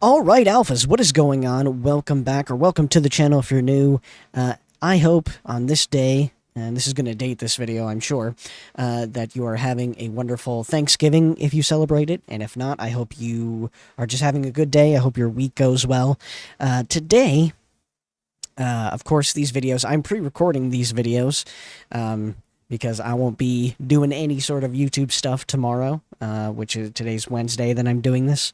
Alright, Alphas, what is going on? Welcome back, or welcome to the channel if you're new. I hope on this day, and this is going to date this video, I'm sure, that you are having a wonderful Thanksgiving if you celebrate it, and if not, I hope you are just having a good day. I hope your week goes well. Today, of course, these videos, I'm pre-recording these videos, because I won't be doing any sort of YouTube stuff tomorrow, which is today's Wednesday that I'm doing this.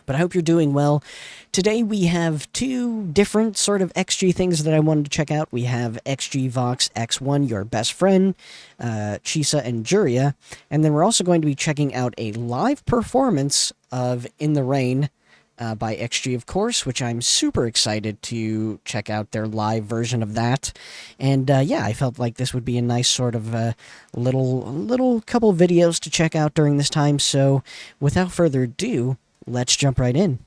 But I hope you're doing well. Today we have two different sort of XG things that I wanted to check out. We have XG Vox X1, Your Best Friend, Chisa and Juria. And then we're also going to be checking out a live performance of In the Rain by XG, of course, which I'm super excited to check out their live version of that. And yeah, I felt like this would be a nice sort of little couple videos to check out during this time. So without further ado, let's jump right in.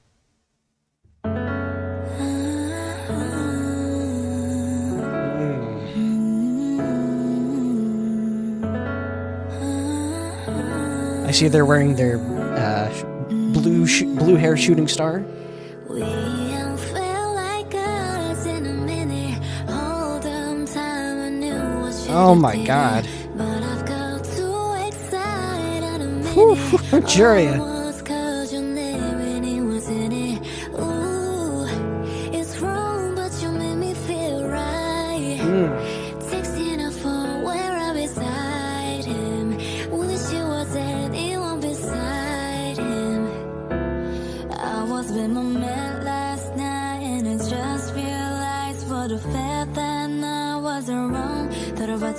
I see they're wearing their blue hair shooting star. Oh my god. Whew, Juria.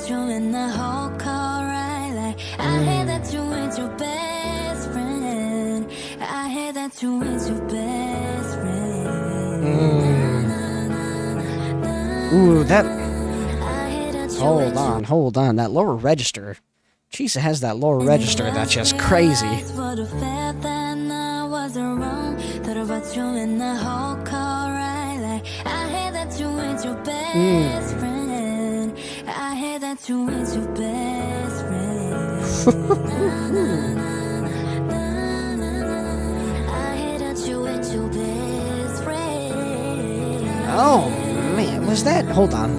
You in the whole call, right? Like I hear that you ain't your best friend. I hear that you ain't your best friend. Ooh, that. Hold on. That lower register. Chisa has that lower register that's just crazy. You ain't your best friend. I hear that you ain't your best friend. Oh man, was that? Hold on.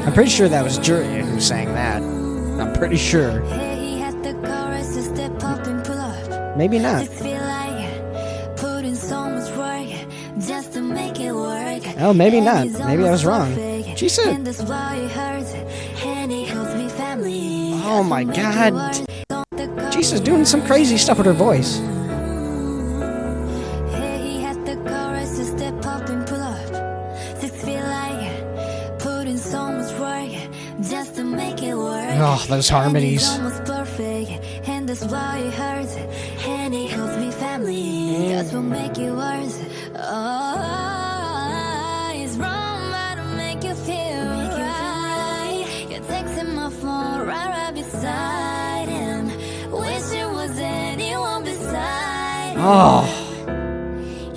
I'm pretty sure that was Juria who sang that. I'm pretty sure. Maybe not. Oh, maybe not. Maybe I was wrong. Chisa. Oh my god. Chisa's doing some crazy stuff with her voice. Oh, those harmonies. Oh.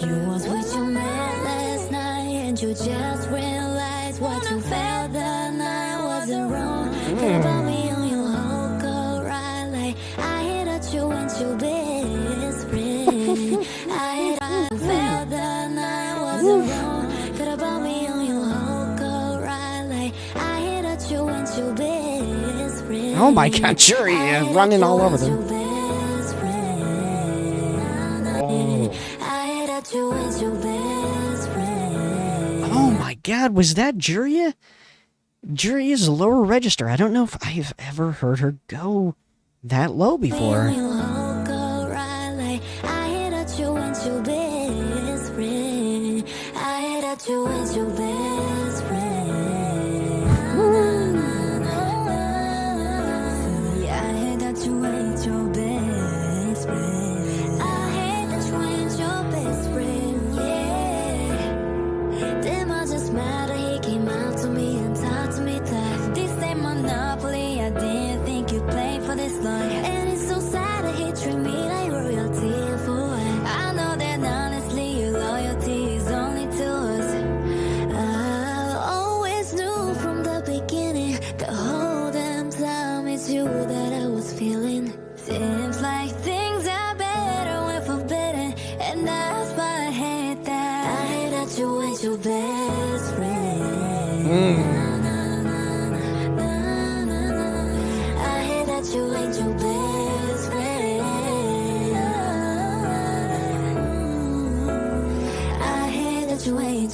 You was with your man last night and you just realized what you felt that night wasn't wrong. Think about me on your whole go right. Like I hear that you ain't your best friend. I hear that you felt that night wasn't wrong. Think about me on your whole go right. Like I hear that you ain't your best friend. Oh my god, Juria running all over them. Oh my god, was that Juria? Juria's lower register. I don't know if I've ever heard her go that low before. And it's so sad to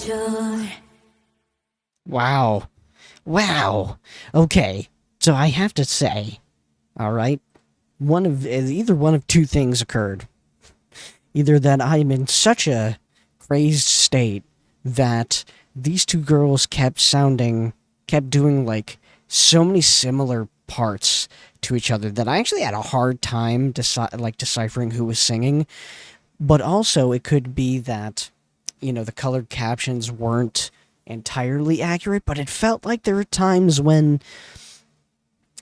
adventure. Wow. Wow. Okay. So I have to say, all right, either one of two things occurred. Either that I am in such a crazed state that these two girls kept doing like so many similar parts to each other that I actually had a hard time deciphering who was singing. But also it could be that, you know, the colored captions weren't entirely accurate, but it felt like there were times when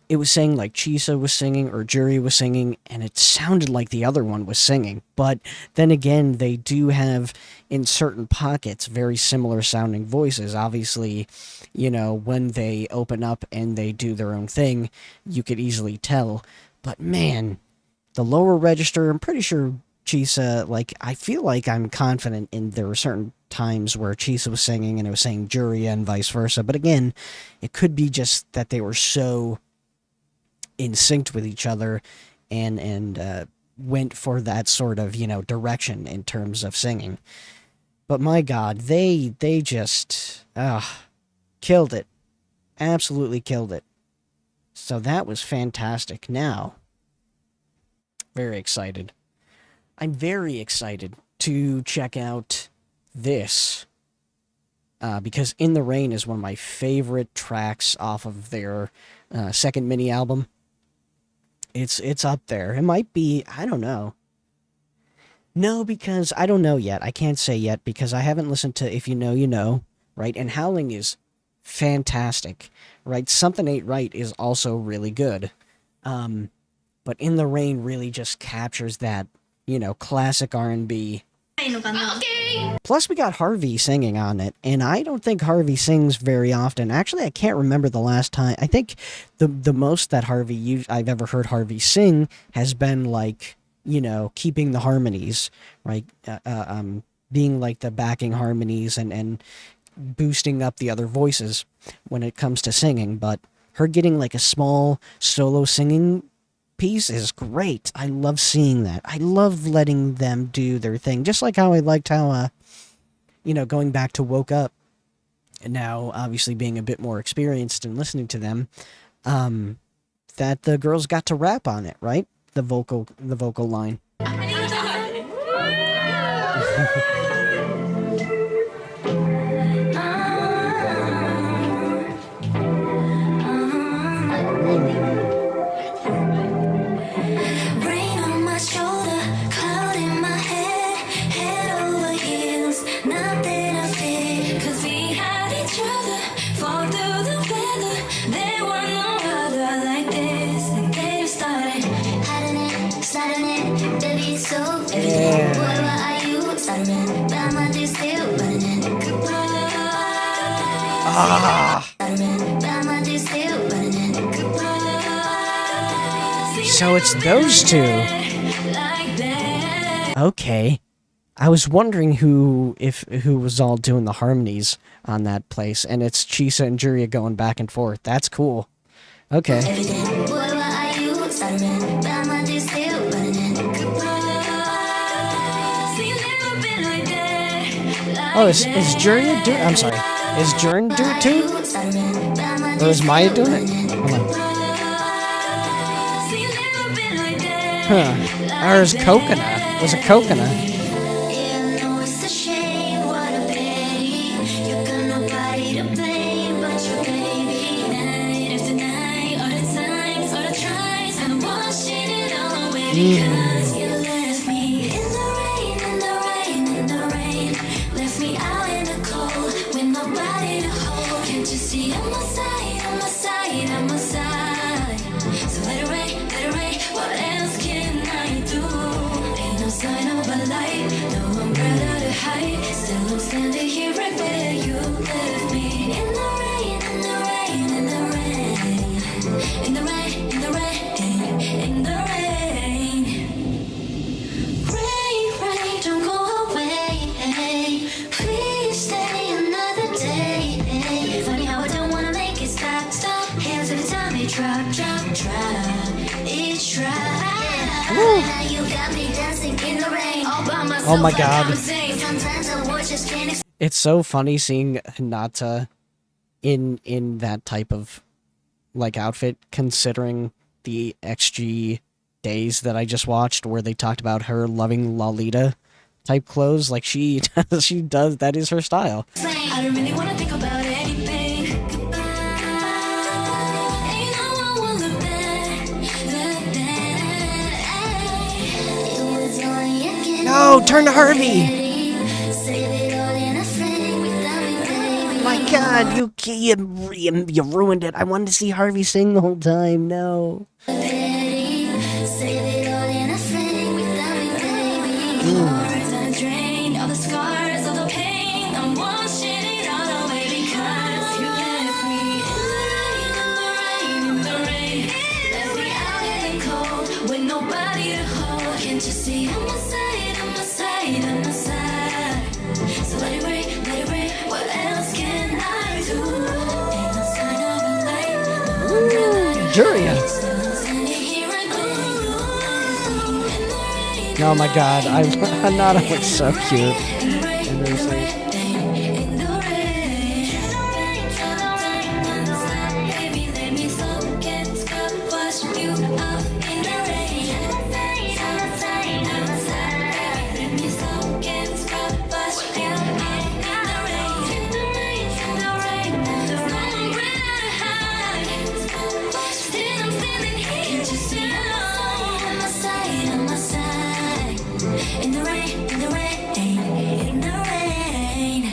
it was saying like Chisa was singing or Juria was singing, and it sounded like the other one was singing. But then again, they do have, in certain pockets, very similar sounding voices. Obviously, you know, when they open up and they do their own thing, you could easily tell. But man, the lower register, I'm pretty sure Chisa, like, I feel like I'm confident in there were certain times where Chisa was singing and it was saying Juria and vice versa. But again, it could be just that they were so in sync with each other and went for that sort of, you know, direction in terms of singing. But my God, they just killed it. Absolutely killed it. So that was fantastic. Now, very excited. I'm very excited to check out this. Because In the Rain is one of my favorite tracks off of their second mini album. It's up there. It might be, I don't know. No, because I don't know yet. I can't say yet because I haven't listened to If You Know, You Know, right? And Howling is fantastic, right? Something Ain't Right is also really good. But In the Rain really just captures that, you know, classic R&B. Plus, we got Harvey singing on it, and I don't think Harvey sings very often. Actually, I can't remember the last time. I think the most that I've ever heard Harvey sing has been like, you know, keeping the harmonies, right? Being like the backing harmonies and boosting up the other voices when it comes to singing. But her getting like a small solo singing piece is great. I love seeing that. I love letting them do their thing. Just like how I liked how, you know, going back to Woke Up, and now obviously being a bit more experienced and listening to them, that the girls got to rap on it, right? The vocal line. So it's those two. Okay. I was wondering who was all doing the harmonies on that place, and it's Chisa and Juria going back and forth. That's cool. Okay. Oh, is Juria doing? I'm sorry. Is Jurin doing it too? Or is Maya doing it? Hold on. Huh. Or is Coconut? Was it Coconut? Oh my God. It's so funny seeing Hinata in that type of like outfit, considering the XG days that I just watched where they talked about her loving Lolita type clothes. Like she she does, that is her style. I don't really wanna think about anything. Goodbye. Ain't no one will look back. It was only again. No, turn to Harvey. Save it all in a frame without me, baby. My God, you ruined it. I wanted to see Harvey sing the whole time. No. Save it all in a frame without me, baby. Hearts on a drain, all the scars, all the pain. I'm washing it all away because you left me in the rain. Left me out in the cold with nobody to hold. Can't you see I'm a side, I'm a side, I'm a side. So let it rain, what else can I do? Ain't no sign of a light, no umbrella. Juria. Oh my God, Hinata looks so cute. And there's like, in the rain, in the rain, in the rain.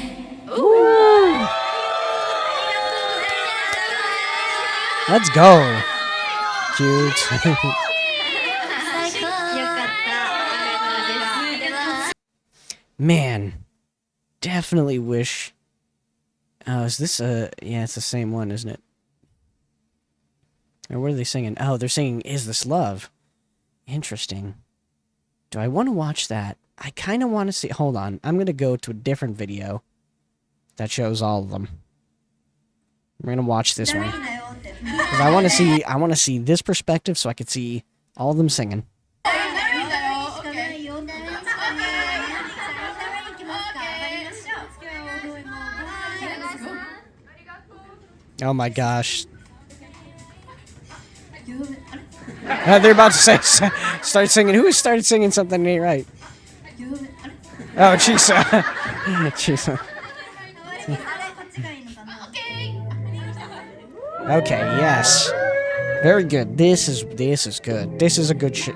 let's go. Cute. Man, definitely wish. Oh, is this a? Yeah, it's the same one, isn't it? Or what are they singing? Oh, they're singing "Is This Love?" Interesting. Do I want to watch that? I kind of want to see. Hold on, I'm gonna go to a different video that shows all of them. We're gonna watch this one because I want to see. I want to see this perspective so I could see all of them singing. Oh my gosh. They're about to say, start singing. Who started singing something ain't right? Oh, Chisa. Chisa. Okay, yes. Very good. This is good. This is a good shit.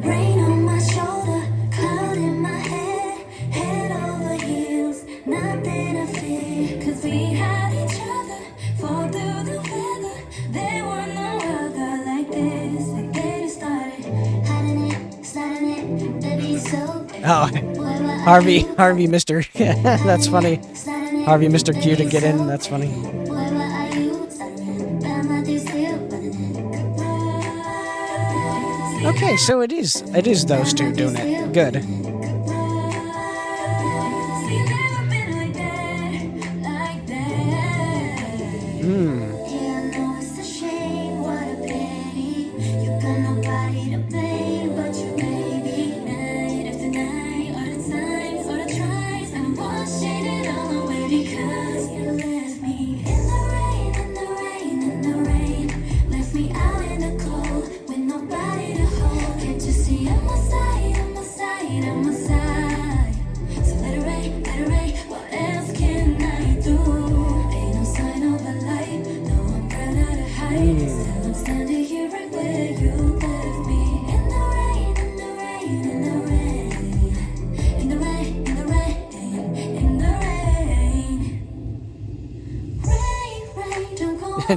Rain on my shoulder, cloud in my head, head over heels, nothing to fear. 'Cause we had each other, fall through the weather. There were no other like this. Like they started hiding it, starting it, baby, so. Oh, Harvey, Mr. That's funny. Harvey, Mr. Q to get in. That's funny. Okay, so it is those two doing it. Good.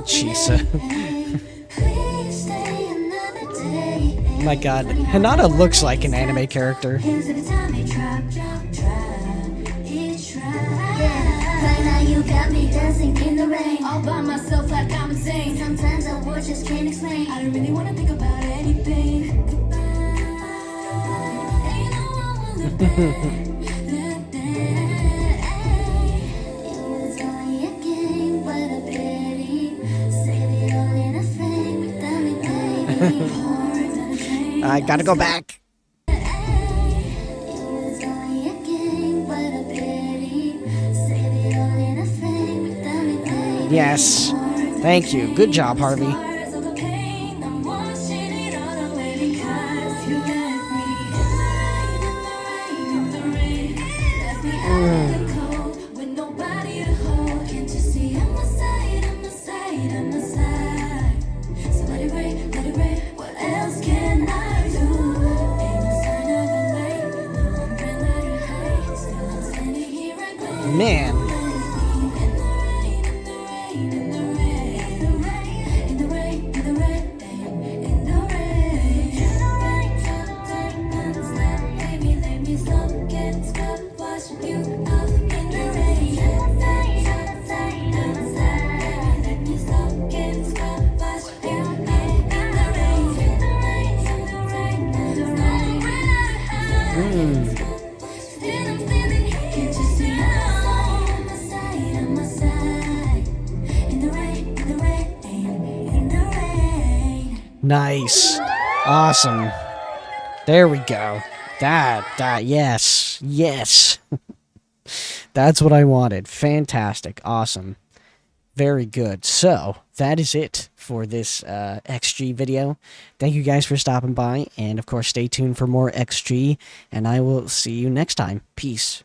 Chisa. My God, Hinata looks like an anime character. You got me dancing in the rain, all by myself like I'm insane. Sometimes I words just can't explain. I don't really wanna think about anything. Ain't no one will look back. It was only a game, but a pity. Save it all in a frame without me, baby. I gotta go back. Yes. Thank you. Good job, Harvey. Man. Nice. Awesome. There we go. Yes. Yes. That's what I wanted. Fantastic. Awesome. Very good. So, that is it for this XG video. Thank you guys for stopping by, and of course, stay tuned for more XG, and I will see you next time. Peace.